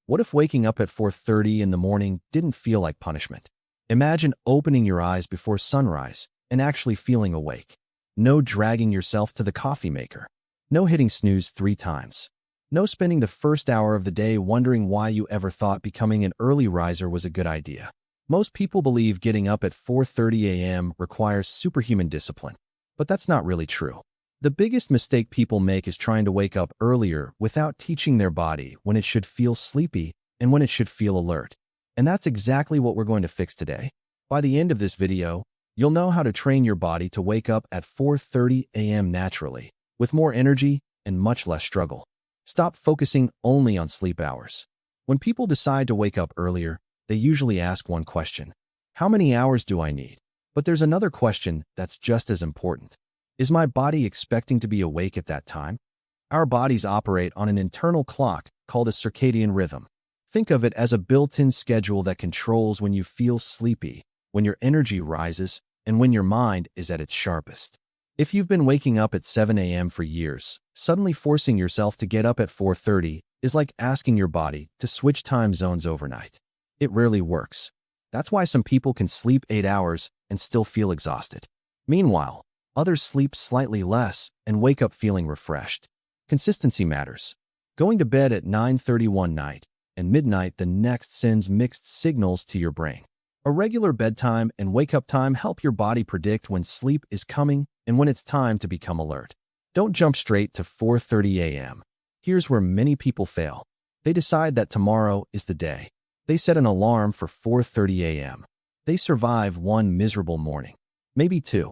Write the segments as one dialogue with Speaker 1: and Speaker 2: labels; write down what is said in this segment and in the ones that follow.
Speaker 1: What if waking up at 4:30 in the morning didn't feel like punishment? Imagine opening your eyes before sunrise and actually feeling awake. No dragging yourself to the coffee maker. No hitting snooze 3 times. No spending the first hour of the day wondering why you ever thought becoming an early riser was a good idea. Most people believe getting up at 4:30 a.m. requires superhuman discipline, but that's not really true. The biggest mistake people make is trying to wake up earlier without teaching their body when it should feel sleepy and when it should feel alert. And that's exactly what we're going to fix today. By the end of this video, you'll know how to train your body to wake up at 4:30 a.m. naturally, with more energy and much less struggle. Stop focusing only on sleep hours. When people decide to wake up earlier, they usually ask one question: how many hours do I need? But there's another question that's just as important. Is my body expecting to be awake at that time? Our bodies operate on an internal clock called a circadian rhythm. Think of it as a built-in schedule that controls when you feel sleepy, when your energy rises, and when your mind is at its sharpest. If you've been waking up at 7 a.m. for years, suddenly forcing yourself to get up at 4:30 is like asking your body to switch time zones overnight. It rarely works. That's why some people can sleep 8 hours and still feel exhausted. Meanwhile, others sleep slightly less and wake up feeling refreshed. Consistency matters. Going to bed at 9:30 one night and midnight the next sends mixed signals to your brain. A regular bedtime and wake-up time help your body predict when sleep is coming and when it's time to become alert. Don't jump straight to 4:30 a.m. Here's where many people fail. They decide that tomorrow is the day. They set an alarm for 4:30 a.m. They survive one miserable morning, maybe two.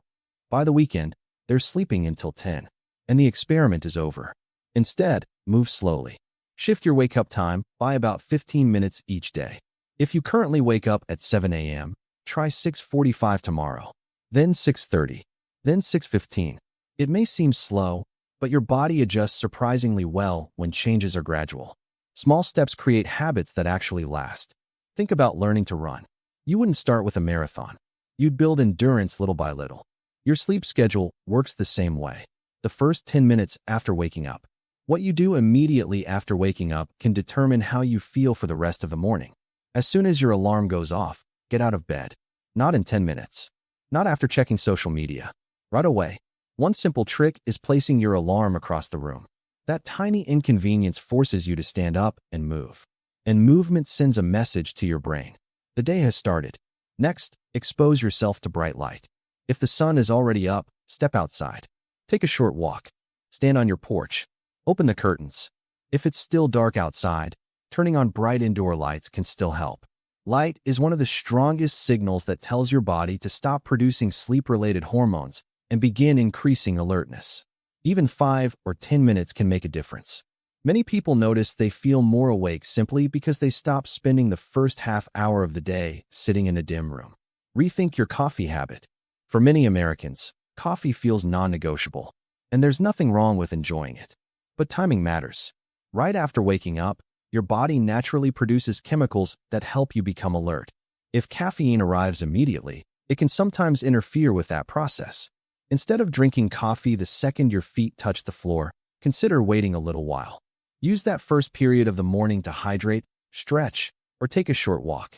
Speaker 1: By the weekend, they're sleeping until 10, and the experiment is over. Instead, move slowly. Shift your wake-up time by about 15 minutes each day. If you currently wake up at 7 a.m., try 6:45 tomorrow, then 6:30, then 6:15. It may seem slow, but your body adjusts surprisingly well when changes are gradual. Small steps create habits that actually last. Think about learning to run. You wouldn't start with a marathon. You'd build endurance little by little. Your sleep schedule works the same way. The first 10 minutes after waking up. What you do immediately after waking up can determine how you feel for the rest of the morning. As soon as your alarm goes off, get out of bed. Not in 10 minutes. Not after checking social media. Right away. One simple trick is placing your alarm across the room. That tiny inconvenience forces you to stand up and move. And movement sends a message to your brain. The day has started. Next, expose yourself to bright light. If the sun is already up, step outside. Take a short walk. Stand on your porch. Open the curtains. If it's still dark outside, turning on bright indoor lights can still help. Light is one of the strongest signals that tells your body to stop producing sleep-related hormones and begin increasing alertness. Even 5 or 10 minutes can make a difference. Many people notice they feel more awake simply because they stop spending the first half hour of the day sitting in a dim room. Rethink your coffee habit. For many Americans, coffee feels non-negotiable, and there's nothing wrong with enjoying it. But timing matters. Right after waking up, your body naturally produces chemicals that help you become alert. If caffeine arrives immediately, it can sometimes interfere with that process. Instead of drinking coffee the second your feet touch the floor, consider waiting a little while. Use that first period of the morning to hydrate, stretch, or take a short walk.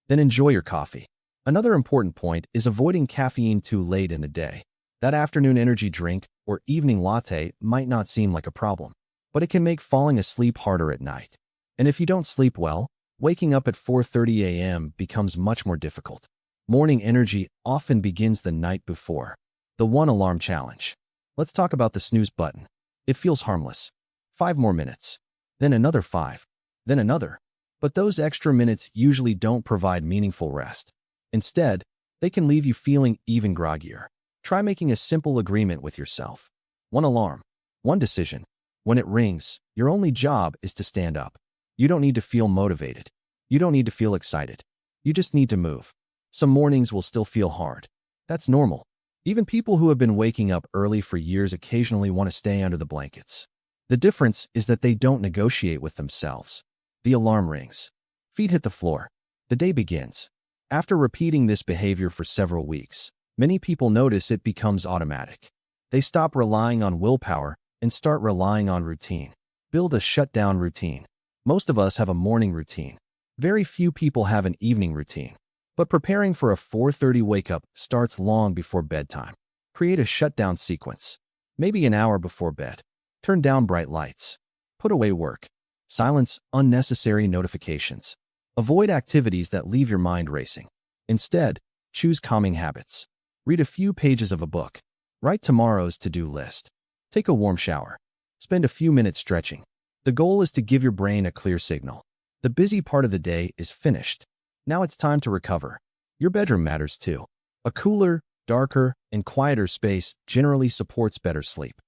Speaker 1: Then enjoy your coffee. Another important point is avoiding caffeine too late in the day. That afternoon energy drink or evening latte might not seem like a problem, but it can make falling asleep harder at night. And if you don't sleep well, waking up at 4:30 a.m. becomes much more difficult. Morning energy often begins the night before. The one alarm challenge. Let's talk about the snooze button. It feels harmless. 5 more minutes. Then another 5. Then another. But those extra minutes usually don't provide meaningful rest. Instead, they can leave you feeling even groggier. Try making a simple agreement with yourself. One alarm. One decision. When it rings, your only job is to stand up. You don't need to feel motivated. You don't need to feel excited. You just need to move. Some mornings will still feel hard. That's normal. Even people who have been waking up early for years occasionally want to stay under the blankets. The difference is that they don't negotiate with themselves. The alarm rings. Feet hit the floor. The day begins. After repeating this behavior for several weeks, many people notice it becomes automatic. They stop relying on willpower and start relying on routine. Build a shutdown routine. Most of us have a morning routine. Very few people have an evening routine. But preparing for a 4:30 wake-up starts long before bedtime. Create a shutdown sequence. Maybe an hour before bed. Turn down bright lights. Put away work. Silence unnecessary notifications. Avoid activities that leave your mind racing. Instead, choose calming habits. Read a few pages of a book. Write tomorrow's to-do list. Take a warm shower. Spend a few minutes stretching. The goal is to give your brain a clear signal. The busy part of the day is finished. Now it's time to recover. Your bedroom matters too. A cooler, darker, and quieter space generally supports better sleep.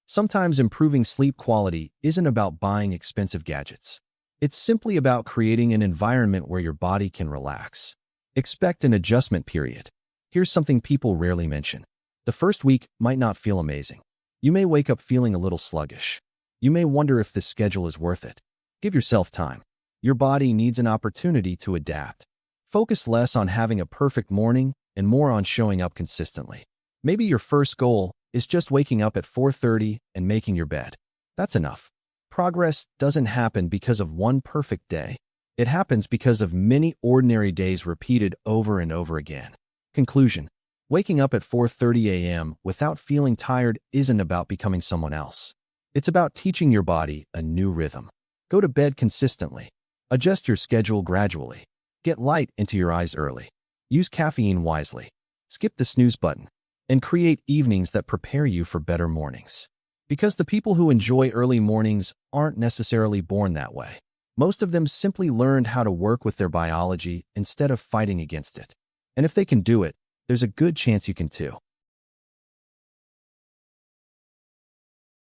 Speaker 1: Sometimes improving sleep quality isn't about buying expensive gadgets. It's simply about creating an environment where your body can relax. Expect an adjustment period. Here's something people rarely mention. The first week might not feel amazing. You may wake up feeling a little sluggish. You may wonder if this schedule is worth it. Give yourself time. Your body needs an opportunity to adapt. Focus less on having a perfect morning and more on showing up consistently. Maybe your first goal is just waking up at 4:30 and making your bed. That's enough. Progress doesn't happen because of one perfect day. It happens because of many ordinary days repeated over and over again. Conclusion: waking up at 4:30 a.m. without feeling tired isn't about becoming someone else. It's about teaching your body a new rhythm. Go to bed consistently. Adjust your schedule gradually. Get light into your eyes early. Use caffeine wisely. Skip the snooze button. And create evenings that prepare you for better mornings. Because the people who enjoy early mornings aren't necessarily born that way. Most of them simply learned how to work with their biology instead of fighting against it. And if they can do it, there's a good chance you can too.